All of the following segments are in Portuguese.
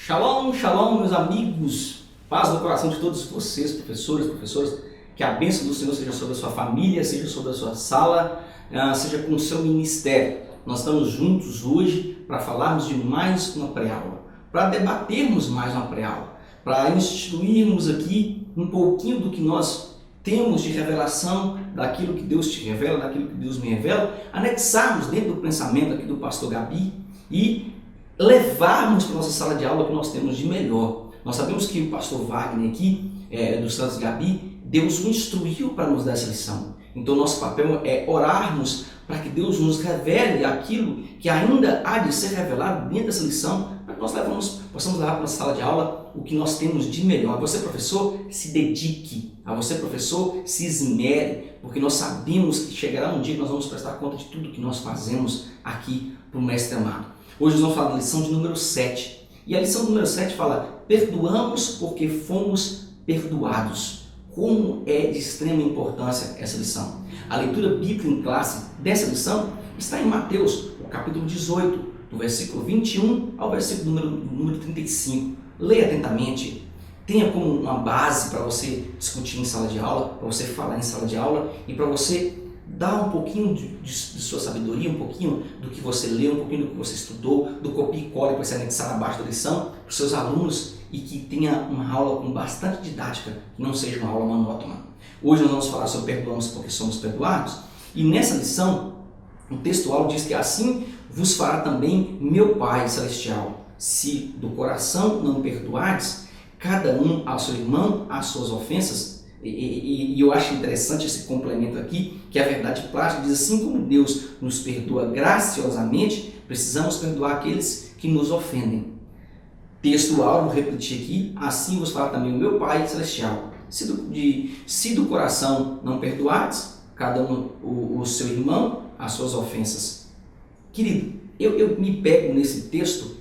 Shalom, shalom, meus amigos, paz no coração de todos vocês, professores, que a bênção do Senhor seja sobre a sua família, seja sobre a sua sala, seja com o seu ministério. Nós estamos juntos hoje para falarmos de mais uma pré-aula, para debatermos mais uma pré-aula, para instituirmos aqui um pouquinho do que nós temos de revelação, daquilo que Deus te revela, daquilo que Deus me revela, anexarmos dentro do pensamento aqui do pastor Gabi e levarmos para a nossa sala de aula o que nós temos de melhor. Nós sabemos que o pastor Wagner aqui, do Santos Gabi, Deus o instruiu para nos dar essa lição. Então nosso papel é orarmos para que Deus nos revele aquilo que ainda há de ser revelado dentro dessa lição, para que nós possamos levar para a sala de aula o que nós temos de melhor. A você, professor, se dedique. A você, professor, se esmere, porque nós sabemos que chegará um dia que nós vamos prestar conta de tudo que nós fazemos aqui para o Mestre amado. Hoje nós vamos falar da lição de número 7. E a lição número 7 fala: perdoamos porque fomos perdoados. Como é de extrema importância essa lição. A leitura bíblica em classe dessa lição está em Mateus, no capítulo 18, do versículo 21 ao versículo número 35. Leia atentamente, tenha como uma base para você discutir em sala de aula, para você falar em sala de aula e para você dar um pouquinho de sua sabedoria, um pouquinho do que você leu, um pouquinho do que você estudou, do copia e cola que você anexar abaixo da lição para os seus alunos e que tenha uma aula com bastante didática, que não seja uma aula monótona. Hoje nós vamos falar sobre perdoamos porque somos perdoados e nessa lição o textual diz que assim vos fará também meu Pai Celestial, se do coração não perdoardes, cada um ao seu irmão, as suas ofensas. E eu acho interessante esse complemento aqui, que a verdade plástica diz: assim como Deus nos perdoa graciosamente, precisamos perdoar aqueles que nos ofendem. Textual, vou repetir aqui: assim vos fala também o meu Pai Celestial, se do coração não perdoardes, cada um o seu irmão, as suas ofensas. Querido, eu me pego nesse texto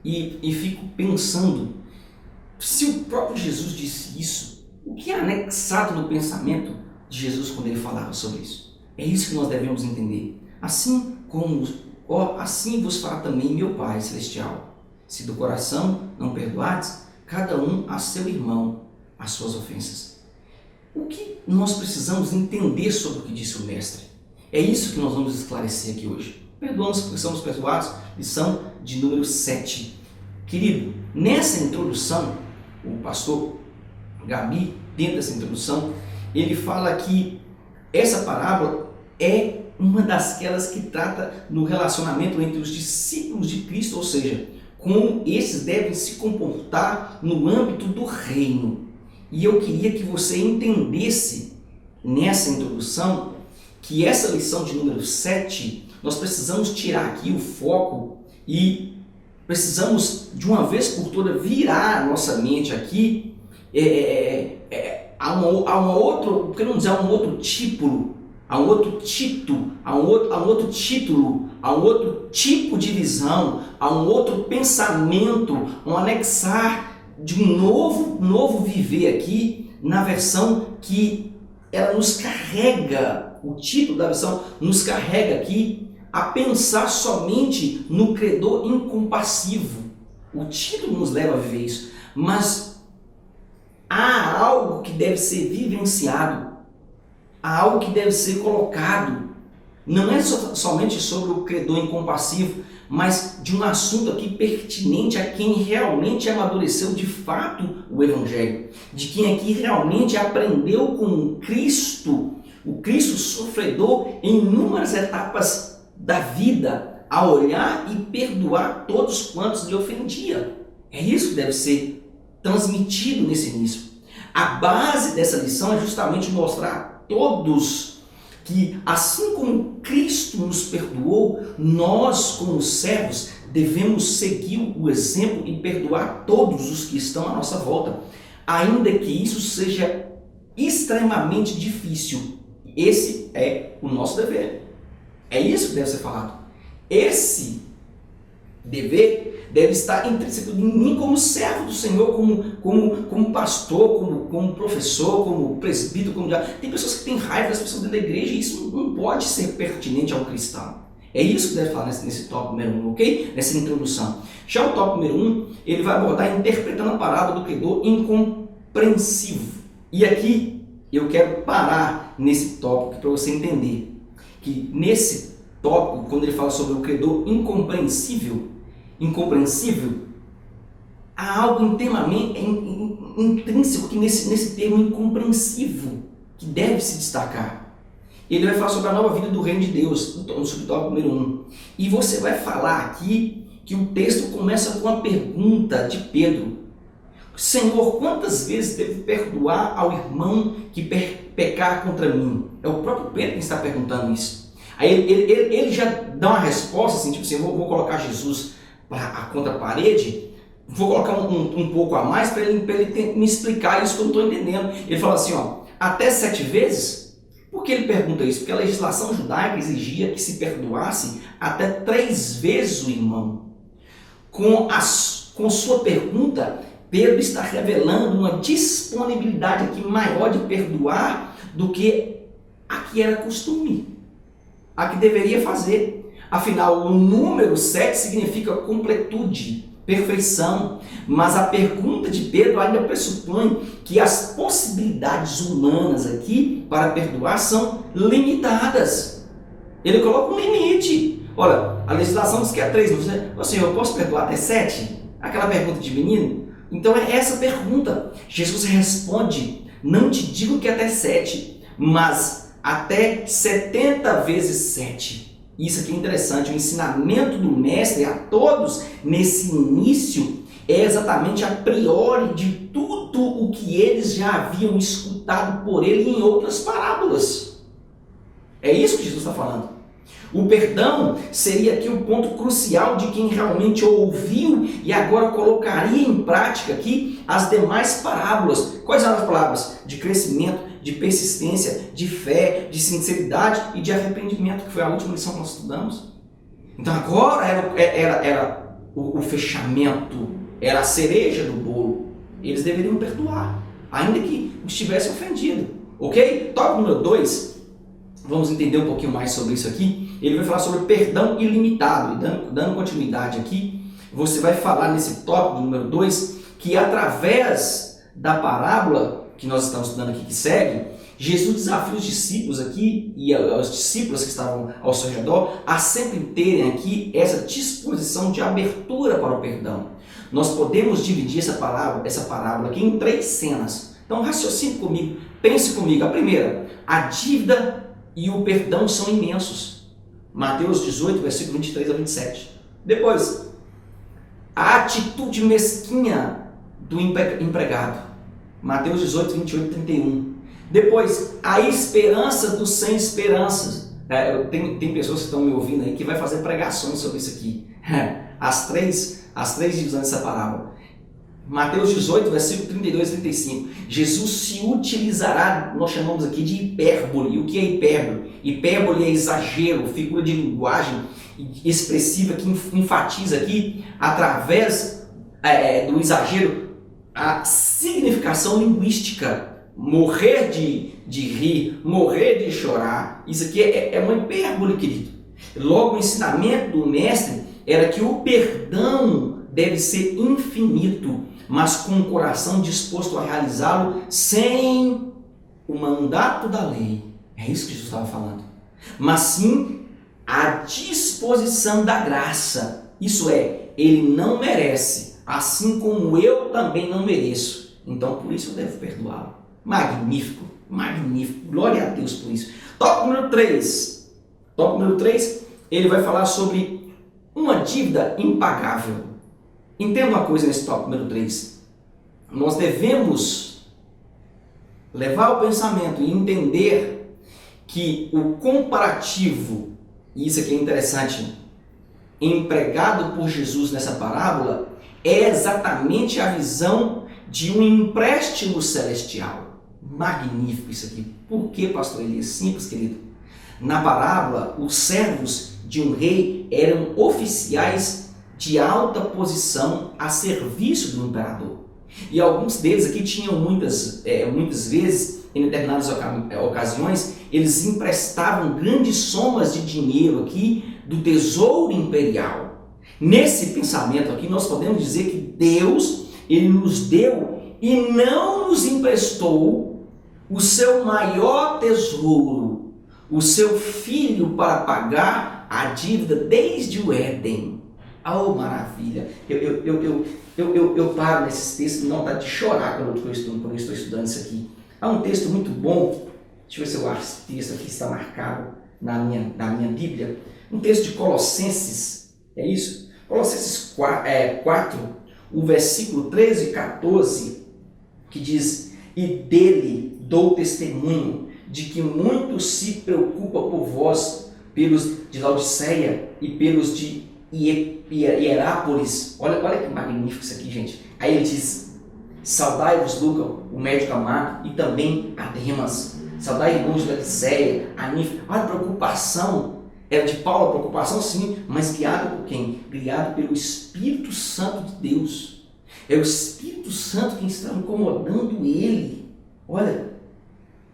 e fico pensando, se o próprio Jesus disse isso, o que é anexado no pensamento de Jesus quando ele falava sobre isso? É isso que nós devemos entender. Assim vos fará também meu Pai Celestial, se do coração não perdoardes, cada um a seu irmão as suas ofensas. O que nós precisamos entender sobre o que disse o Mestre? É isso que nós vamos esclarecer aqui hoje. Perdoamos porque somos perdoados, lição de número 7. Querido, nessa introdução, o pastor Gabi, dentro dessa introdução, ele fala que essa parábola é uma daquelas que trata no relacionamento entre os discípulos de Cristo, ou seja, como esses devem se comportar no âmbito do reino. E eu queria que você entendesse nessa introdução que essa lição de número 7, nós precisamos tirar aqui o foco e precisamos de uma vez por toda virar a nossa mente aqui a um outro título, a um outro tipo de visão, a um outro pensamento, um anexar de um novo viver aqui, na versão que ela nos carrega, o título da versão nos carrega aqui a pensar somente no credor incompassivo. O título nos leva a viver isso, mas há algo que deve ser vivenciado, há algo que deve ser colocado. Não é somente sobre o credor incompassivo, mas de um assunto aqui pertinente a quem realmente amadureceu de fato o Evangelho, de quem aqui realmente aprendeu com Cristo, o Cristo sofredor em inúmeras etapas da vida, a olhar e perdoar todos quantos lhe ofendia. É isso que deve ser transmitido nesse início. A base dessa lição é justamente mostrar a todos que, assim como Cristo nos perdoou, nós, como servos, devemos seguir o exemplo e perdoar todos os que estão à nossa volta, ainda que isso seja extremamente difícil. Esse é o nosso dever. É isso que deve ser falado. Esse dever deve estar intrínseco em mim como servo do Senhor, como pastor, como professor, como presbítero, como diácono. Tem pessoas que têm raiva das pessoas dentro da igreja e isso não pode ser pertinente ao cristão. É isso que deve falar nesse tópico número 1, ok? Nessa introdução. Já o tópico número 1, ele vai abordar interpretando a parábola do credor incompreensivo. E aqui eu quero parar nesse tópico para você entender que nesse tópico, quando ele fala sobre o credor incompreensível, há algo intrínseco que nesse termo incompreensível que deve se destacar. Ele vai falar sobre a nova vida do reino de Deus, no subtópico número 1. E você vai falar aqui que o texto começa com a pergunta de Pedro: Senhor, quantas vezes devo perdoar ao irmão que pecar contra mim? É o próprio Pedro que está perguntando isso. Aí ele já dá uma resposta assim, tipo assim, vou colocar Jesus contra a parede, vou colocar um pouco a mais para ele me explicar isso que eu não estou entendendo. Ele fala assim, até 7 vezes? Por que ele pergunta isso? Porque a legislação judaica exigia que se perdoasse até 3 vezes o irmão. Com sua pergunta, Pedro está revelando uma disponibilidade aqui maior de perdoar do que a que era costume, a que deveria fazer. Afinal, o número 7 significa completude, perfeição, mas a pergunta de Pedro ainda pressupõe que as possibilidades humanas aqui para perdoar são limitadas. Ele coloca um limite. Olha, a legislação diz que é 3, você, eu posso perdoar até 7? Aquela pergunta de menino? Então é essa pergunta. Jesus responde, não te digo que até 7, mas até 70 vezes 7. Isso aqui é interessante, o ensinamento do mestre a todos nesse início é exatamente a priori de tudo o que eles já haviam escutado por ele em outras parábolas. É isso que Jesus está falando. O perdão seria aqui o ponto crucial de quem realmente ouviu e agora colocaria em prática aqui as demais parábolas. Quais eram as palavras? De crescimento, de persistência, de fé, de sinceridade e de arrependimento, que foi a última lição que nós estudamos. Então agora era o fechamento, era a cereja do bolo. Eles deveriam perdoar, ainda que estivesse ofendido. Ok? Tópico número 2, vamos entender um pouquinho mais sobre isso aqui. Ele vai falar sobre perdão ilimitado. E dando continuidade aqui, você vai falar nesse tópico número 2 que através da parábola que nós estamos estudando aqui, que segue, Jesus desafia os discípulos aqui e os discípulos que estavam ao seu redor a sempre terem aqui essa disposição de abertura para o perdão. Nós podemos dividir essa parábola aqui em 3 cenas. Então raciocine comigo, pense comigo. A primeira, a dívida e o perdão são imensos. Mateus 18, versículo 23 a 27. Depois, a atitude mesquinha do empregado. Mateus 18, 28 e 31. Depois, a esperança dos sem esperanças. Tem pessoas que estão me ouvindo aí que vai fazer pregações sobre isso aqui. As três divisões dessa parábola. Mateus 18, versículo 32 e 35. Jesus se utilizará, nós chamamos aqui de hipérbole. O que é hipérbole? Hipérbole é exagero, figura de linguagem expressiva que enfatiza aqui, através do exagero, a significação linguística. Morrer de rir, morrer de chorar. Isso aqui é uma hipérbole, querido. Logo, o ensinamento do mestre era que o perdão deve ser infinito, mas com o coração disposto a realizá-lo sem o mandato da lei. É isso que Jesus estava falando. Mas sim a disposição da graça. Isso é, ele não merece, assim como eu também não mereço. Então, por isso eu devo perdoá-lo. Magnífico, magnífico. Glória a Deus por isso. Tópico número 3. Tópico número 3, ele vai falar sobre uma dívida impagável. Entenda uma coisa nesse tópico número 3. Nós devemos levar o pensamento e entender que o comparativo, e isso aqui é interessante, empregado por Jesus nessa parábola, é exatamente a visão de um empréstimo celestial. Magnífico isso aqui. Por que, pastor Elias? Simples, querido. Na parábola, os servos de um rei eram oficiais de alta posição a serviço do imperador. E alguns deles aqui tinham muitas vezes, em determinadas ocasiões, eles emprestavam grandes somas de dinheiro aqui do tesouro imperial. Nesse pensamento aqui, nós podemos dizer que Deus, Ele nos deu e não nos emprestou o seu maior tesouro, o seu Filho, para pagar a dívida desde o Éden. Oh, maravilha! Eu paro nesses textos e não dá de chorar quando eu estou estudando isso aqui. Há um texto muito bom, deixa eu ver se eu acho esse texto aqui, está marcado na minha Bíblia. Um texto de Colossenses, é isso? Colossenses 4, o versículo 13 e 14, que diz: e dele dou testemunho de que muito se preocupa por vós, pelos de Laodiceia e pelos de Hierápolis. Olha que magnífico isso aqui, gente. Aí ele diz: saudai-vos, Lucas, o médico amado, e também a Demas. Saudai irmãos de Laodiceia, a Nífera. Olha a preocupação. Era de Paulo a preocupação, sim, mas guiado por quem? Guiado pelo Espírito Santo de Deus. É o Espírito Santo quem está incomodando ele. Olha,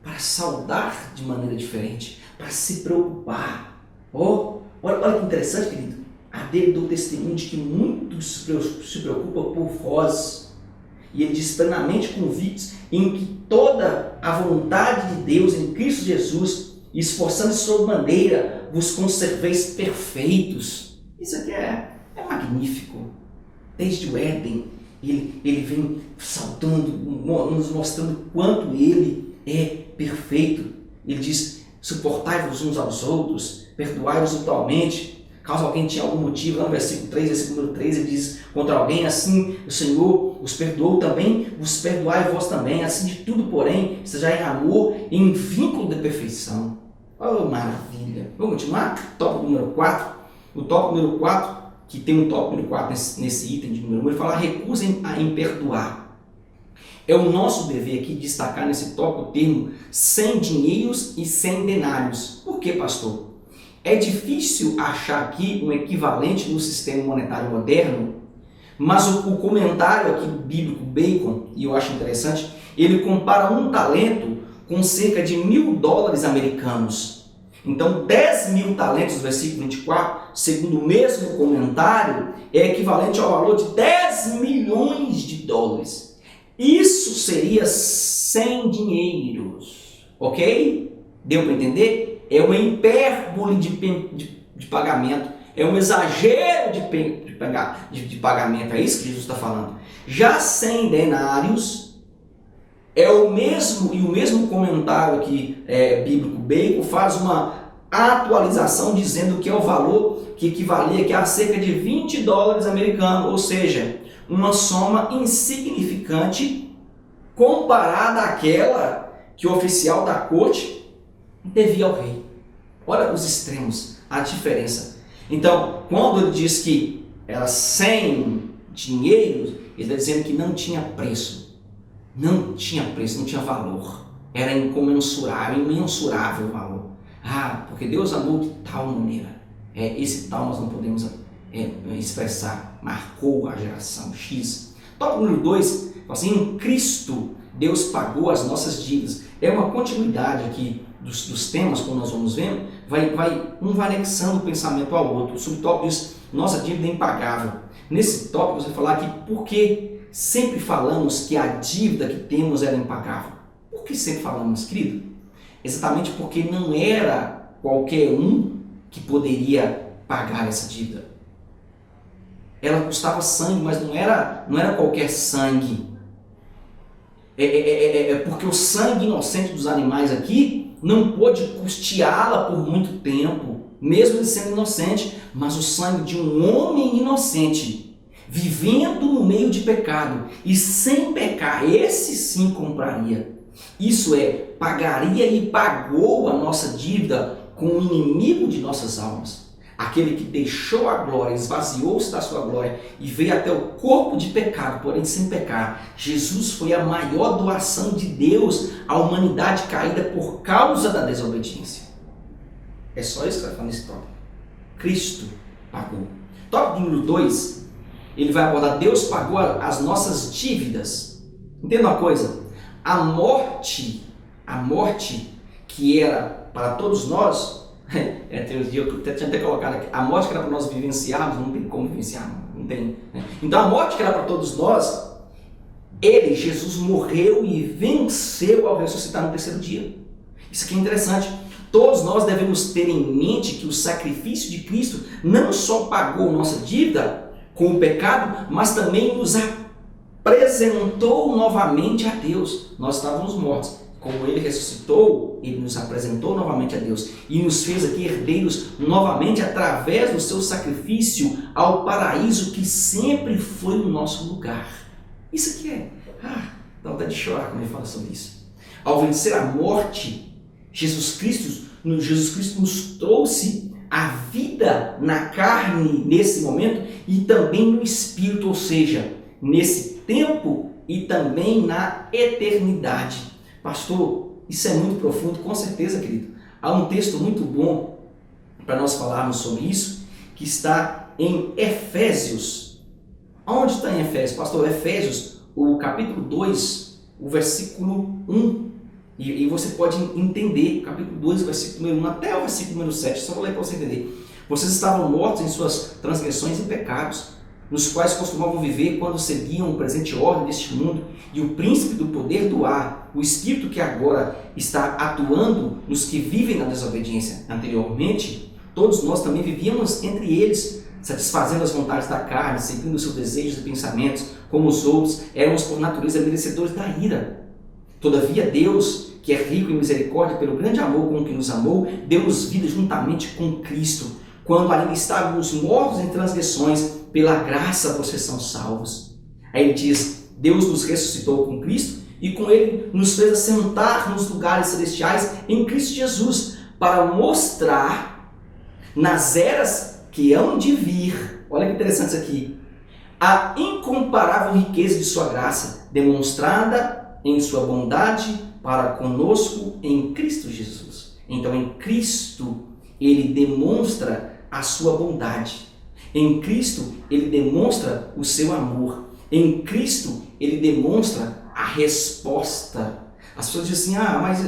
para saudar de maneira diferente, para se preocupar. Olha que interessante, querido. A dele dou testemunho de que muitos se preocupam por vós. E ele diz: plenamente convictos em que toda a vontade de Deus em Cristo Jesus, esforçando-se sobremaneira, vos conserveis perfeitos. Isso aqui é magnífico. Desde o Éden, ele vem saltando, nos mostrando quanto ele é perfeito. Ele diz: suportai-vos uns aos outros, perdoai-vos mutuamente. Caso alguém tinha algum motivo, no versículo 3, versículo 3, ele diz: contra alguém, assim o Senhor os perdoou também, vos perdoai vós também. Assim de tudo, porém, seja em amor e em vínculo de perfeição. Oh, maravilha! Vamos continuar? Tópico número 4. O tópico número 4, que tem um tópico número 4 nesse item de número 1, ele fala: recusem em perdoar. É o nosso dever aqui destacar nesse tópico o termo sem dinheiros e sem denários. Por quê, pastor? É difícil achar aqui um equivalente no sistema monetário moderno, mas o comentário aqui bíblico Bacon, e eu acho interessante, ele compara um talento com cerca de $1.000 americanos. Então, 10 mil talentos, versículo 24, segundo o mesmo comentário, é equivalente ao valor de 10 milhões de dólares. Isso seria sem dinheiros, ok? Deu para entender? É uma hipérbole de pagamento, é um exagero de pagamento, é isso que Jesus está falando. Já 100 denários é o mesmo, e o mesmo comentário aqui bíblico Bacon faz uma atualização dizendo que é o valor que equivalia aqui a cerca de $20 americanos, ou seja, uma soma insignificante comparada àquela que o oficial da corte devia ao rei. Olha os extremos, a diferença. Então, quando ele diz que era sem dinheiro, ele está dizendo que não tinha preço. Não tinha preço, não tinha valor. Era incomensurável, imensurável o valor. Porque Deus amou de tal maneira. Esse tal nós não podemos expressar. Marcou a geração X. Tópico número 2, assim, em Cristo, Deus pagou as nossas dívidas. É uma continuidade aqui dos temas, como nós vamos vendo, um vai anexando o pensamento ao outro. O subtópico diz: nossa dívida é impagável. Nesse tópico você vai falar que por que sempre falamos que a dívida que temos era impagável. Por que sempre falamos, querido? Exatamente porque não era qualquer um que poderia pagar essa dívida. Ela custava sangue, mas não era qualquer sangue. Porque o sangue inocente dos animais aqui não pôde custeá-la por muito tempo, mesmo ele sendo inocente, mas o sangue de um homem inocente, vivendo no meio de pecado e sem pecar, esse sim compraria. Isso pagaria e pagou a nossa dívida com o inimigo de nossas almas. Aquele que deixou a glória, esvaziou-se da sua glória e veio até o corpo de pecado, porém sem pecar. Jesus foi a maior doação de Deus à humanidade caída por causa da desobediência. É só isso que vai falar nesse tópico. Cristo pagou. Tópico número 2, ele vai abordar: Deus pagou as nossas dívidas. Entenda uma coisa, a morte que era para todos nós, Tem uns dias eu tinha até colocado aqui, a morte que era para nós vivenciarmos, não tem como vivenciar, não tem. Né? Então a morte que era para todos nós, Jesus morreu e venceu ao ressuscitar no terceiro dia. Isso aqui é interessante. Todos nós devemos ter em mente que o sacrifício de Cristo não só pagou nossa dívida com o pecado, mas também nos apresentou novamente a Deus. Nós estávamos mortos. Como Ele ressuscitou, Ele nos apresentou novamente a Deus e nos fez aqui herdeiros novamente através do seu sacrifício ao paraíso que sempre foi o nosso lugar. Isso aqui dá vontade de chorar quando ele fala sobre isso. Ao vencer a morte, Jesus Cristo nos trouxe a vida na carne nesse momento e também no espírito, ou seja, nesse tempo e também na eternidade. Pastor, isso é muito profundo, com certeza, querido. Há um texto muito bom para nós falarmos sobre isso, que está em Efésios. Onde está em Efésios? Pastor, Efésios, o capítulo 2, o versículo 1. E você pode entender, capítulo 2, versículo número 1 até o versículo número 7, só vou ler para você entender. Vocês estavam mortos em suas transgressões e pecados, nos quais costumavam viver quando seguiam o presente ordem deste mundo e o príncipe do poder do ar, o espírito que agora está atuando nos que vivem na desobediência. Anteriormente, todos nós também vivíamos entre eles, satisfazendo as vontades da carne, seguindo os seus desejos e pensamentos, como os outros, éramos por natureza merecedores da ira. Todavia Deus, que é rico em misericórdia pelo grande amor com que nos amou, deu-nos vida juntamente com Cristo, quando ainda estávamos mortos em transgressões, pela graça vocês são salvos. Aí ele diz, Deus nos ressuscitou com Cristo e com Ele nos fez assentar nos lugares celestiais em Cristo Jesus, para mostrar nas eras que hão de vir, olha que interessante isso aqui, a incomparável riqueza de sua graça, demonstrada em sua bondade para conosco em Cristo Jesus. Então em Cristo Ele demonstra a sua bondade. Em Cristo, Ele demonstra o seu amor. Em Cristo, Ele demonstra a resposta. As pessoas dizem assim, mas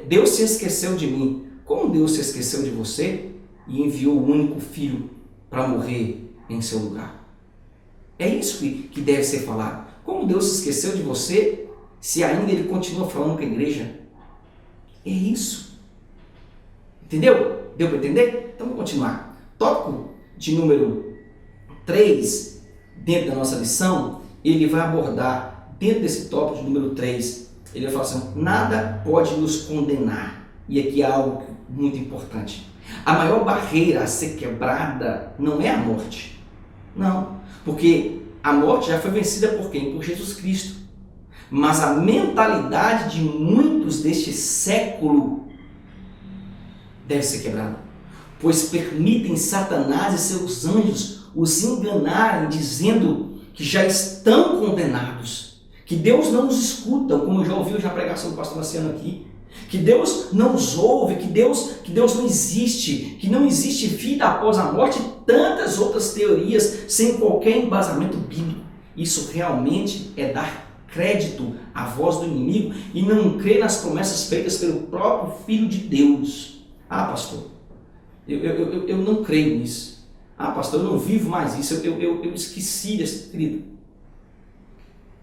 Deus se esqueceu de mim. Como Deus se esqueceu de você e enviou o único Filho para morrer em seu lugar? É isso que deve ser falado. Como Deus se esqueceu de você se ainda Ele continua falando com a igreja? É isso. Entendeu? Deu para entender? Então vamos continuar. Tópico de número 3, dentro da nossa lição, ele vai abordar, dentro desse tópico de número 3, ele vai falar assim, nada pode nos condenar. E aqui há algo muito importante. A maior barreira a ser quebrada não é a morte. Não, porque a morte já foi vencida por quem? Por Jesus Cristo. Mas a mentalidade de muitos deste século deve ser quebrada. Pois permitem Satanás e seus anjos os enganarem, dizendo que já estão condenados, que Deus não os escuta, como eu já ouvi a pregação do pastor Marciano aqui, que Deus não os ouve, que Deus não existe, que não existe vida após a morte e tantas outras teorias sem qualquer embasamento bíblico. Isso realmente é dar crédito à voz do inimigo e não crer nas promessas feitas pelo próprio Filho de Deus. Pastor, eu não creio nisso. Pastor, eu não vivo mais isso. Eu esqueci desse querido.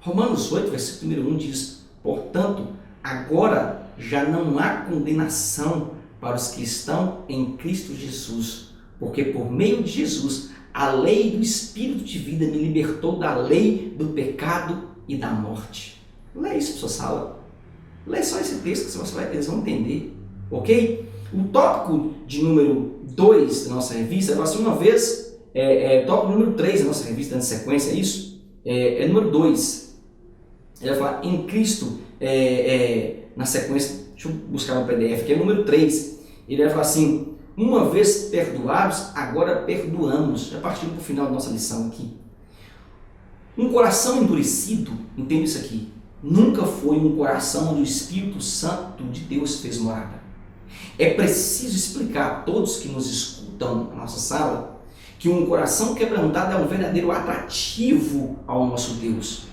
Romanos 8, versículo número 1 diz, portanto, agora já não há condenação para os que estão em Cristo Jesus, porque por meio de Jesus, a lei do Espírito de vida me libertou da lei do pecado e da morte. Lê isso para sua sala. Lê só esse texto que eles vão entender. Ok? O tópico de número 2 da nossa revista, nós uma vez, tópico número 3 da nossa revista, dando sequência, é isso? Número 2. Ele vai falar em Cristo, na sequência, deixa eu buscar no PDF, que é número 3. Ele vai falar assim, uma vez perdoados, agora perdoamos. Já partindo para o final da nossa lição aqui. Um coração endurecido, entenda isso aqui, nunca foi um coração onde o Espírito Santo de Deus fez morada. É preciso explicar a todos que nos escutam na nossa sala que um coração quebrantado é um verdadeiro atrativo ao nosso Deus.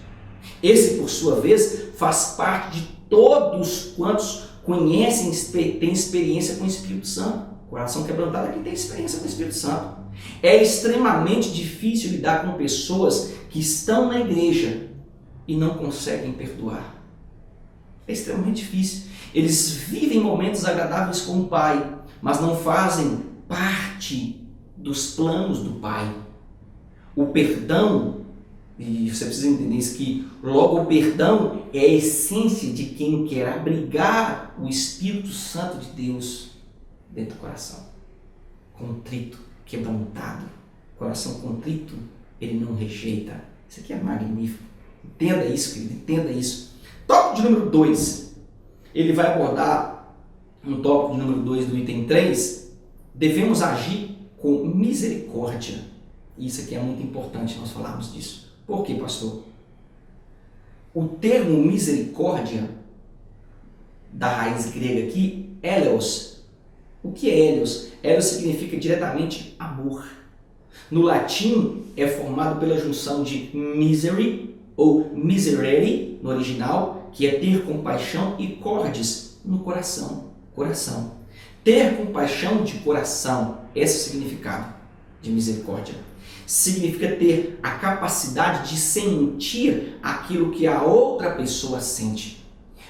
Esse, por sua vez, faz parte de todos quantos conhecem, têm experiência com o Espírito Santo. Coração quebrantado é quem tem experiência com o Espírito Santo. É extremamente difícil lidar com pessoas que estão na igreja e não conseguem perdoar. É extremamente difícil. Eles vivem momentos agradáveis com o Pai, mas não fazem parte dos planos do Pai. O perdão, e você precisa entender isso, que logo o perdão é a essência de quem quer abrigar o Espírito Santo de Deus dentro do coração. Contrito, quebrantado, coração contrito, ele não rejeita. Isso aqui é magnífico. Entenda isso, querido, entenda isso. Tópico de número 2, ele vai abordar no tópico de número 2 do item 3, devemos agir com misericórdia. Isso aqui é muito importante nós falarmos disso. Por quê, pastor? O termo misericórdia, da raiz grega aqui, eleos. O que é eleos? Eleos significa diretamente amor. No latim é formado pela junção de misery ou miserere, no original, que é ter compaixão, e cordis, no coração. Coração. Ter compaixão de coração, esse é o significado de misericórdia. Significa ter a capacidade de sentir aquilo que a outra pessoa sente.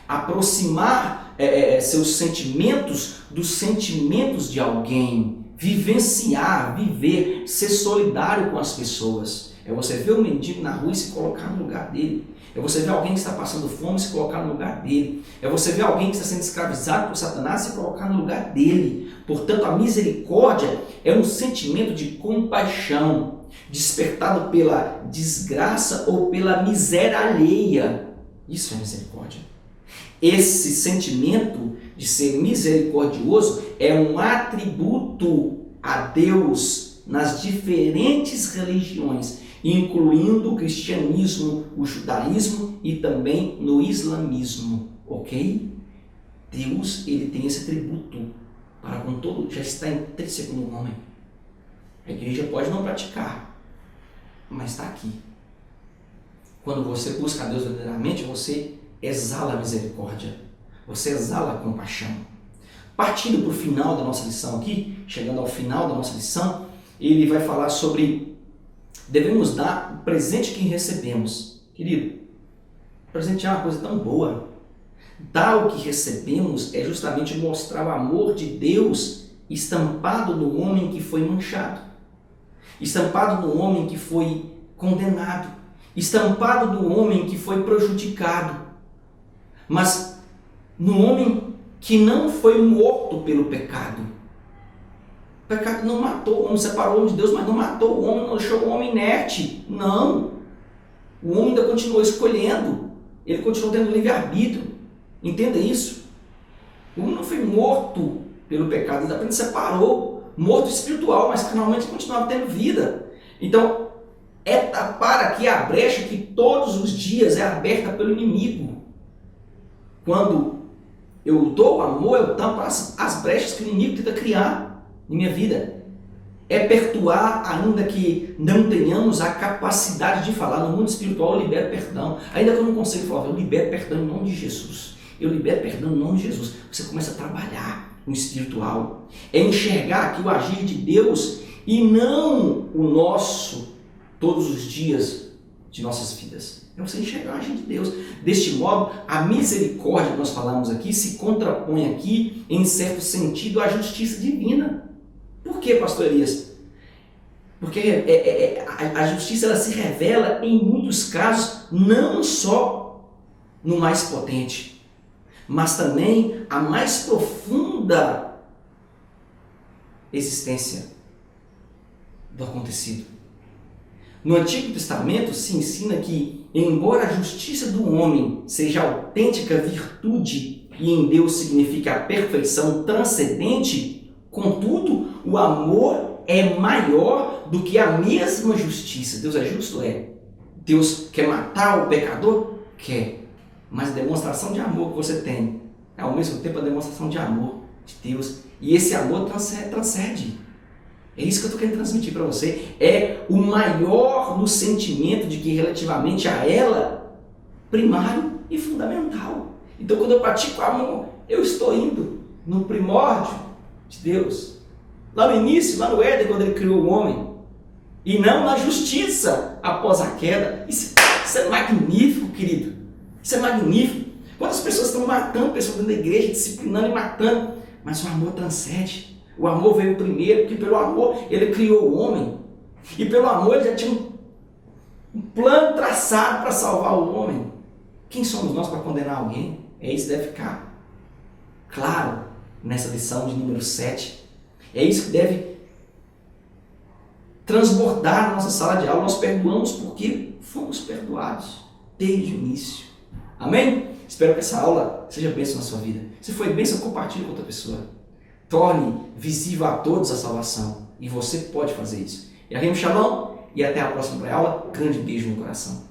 Aproximar seus sentimentos dos sentimentos de alguém. Vivenciar, viver, ser solidário com as pessoas. É você ver um mendigo na rua e se colocar no lugar dele. É você ver alguém que está passando fome e se colocar no lugar dele. É você ver alguém que está sendo escravizado por Satanás e se colocar no lugar dele. Portanto, a misericórdia é um sentimento de compaixão, despertado pela desgraça ou pela miséria alheia. Isso é misericórdia. Esse sentimento de ser misericordioso é um atributo a Deus nas diferentes religiões, incluindo o cristianismo, o judaísmo e também no islamismo, ok? Deus, ele tem esse atributo para com todo, já está intrínseco no homem. A igreja pode não praticar, mas está aqui. Quando você busca a Deus verdadeiramente, você exala a misericórdia, você exala a compaixão. Partindo para o final da nossa lição aqui, chegando ao final da nossa lição, ele vai falar sobre devemos dar o presente que recebemos. Querido, presentear é uma coisa tão boa. Dar o que recebemos é justamente mostrar o amor de Deus estampado no homem que foi manchado, estampado no homem que foi condenado, estampado no homem que foi prejudicado, mas no homem que não foi morto pelo pecado. O pecado não matou o homem, separou o homem de Deus, mas não matou o homem, não deixou o homem inerte. Não. O homem ainda continuou escolhendo. Ele continuou tendo livre-arbítrio. Entenda isso. O homem não foi morto pelo pecado, ele apenas separou. Morto espiritual, mas carnalmente continuava tendo vida. Então, é tapar aqui a brecha que todos os dias é aberta pelo inimigo. Quando eu dou amor, eu tampo as brechas que o inimigo tenta criar em minha vida. É perdoar, ainda que não tenhamos a capacidade de falar. No mundo espiritual eu libero perdão. Ainda que eu não consiga falar, eu libero perdão em nome de Jesus. Eu libero perdão em nome de Jesus. Você começa a trabalhar no espiritual. É enxergar aqui o agir de Deus e não o nosso, todos os dias de nossas vidas. É você enxergar o agir de Deus. Deste modo, a misericórdia que nós falamos aqui se contrapõe aqui, em certo sentido, à justiça divina. Por que, pastor Elias? Porque a justiça ela se revela em muitos casos, não só no mais potente, mas também a mais profunda existência do acontecido. No Antigo Testamento se ensina que, embora a justiça do homem seja a autêntica virtude e em Deus significa a perfeição transcendente, contudo, o amor é maior do que a mesma justiça. Deus é justo? É. Deus quer matar o pecador? Quer. Mas a demonstração de amor que você tem é ao mesmo tempo a demonstração de amor de Deus. E esse amor transcende. É isso que eu estou querendo transmitir para você. É o maior no sentimento de que relativamente a ela, primário e fundamental. Então quando eu pratico amor, eu estou indo no primórdio de Deus. Lá no início, lá no Éden, quando ele criou o homem. E não na justiça após a queda. Isso é magnífico, querido. Isso é magnífico. Quantas pessoas estão matando pessoas dentro da igreja, disciplinando e matando. Mas o amor transcende. O amor veio primeiro, porque pelo amor ele criou o homem. E pelo amor ele já tinha um plano traçado para salvar o homem. Quem somos nós para condenar alguém? É isso que deve ficar claro nessa lição de número 7. É isso que deve transbordar na nossa sala de aula. Nós perdoamos porque fomos perdoados desde o início. Amém? Espero que essa aula seja bênção na sua vida. Se foi bênção, compartilhe com outra pessoa. Torne visível a todos a salvação. E você pode fazer isso. E Shalom e até a próxima aula. Grande beijo no coração.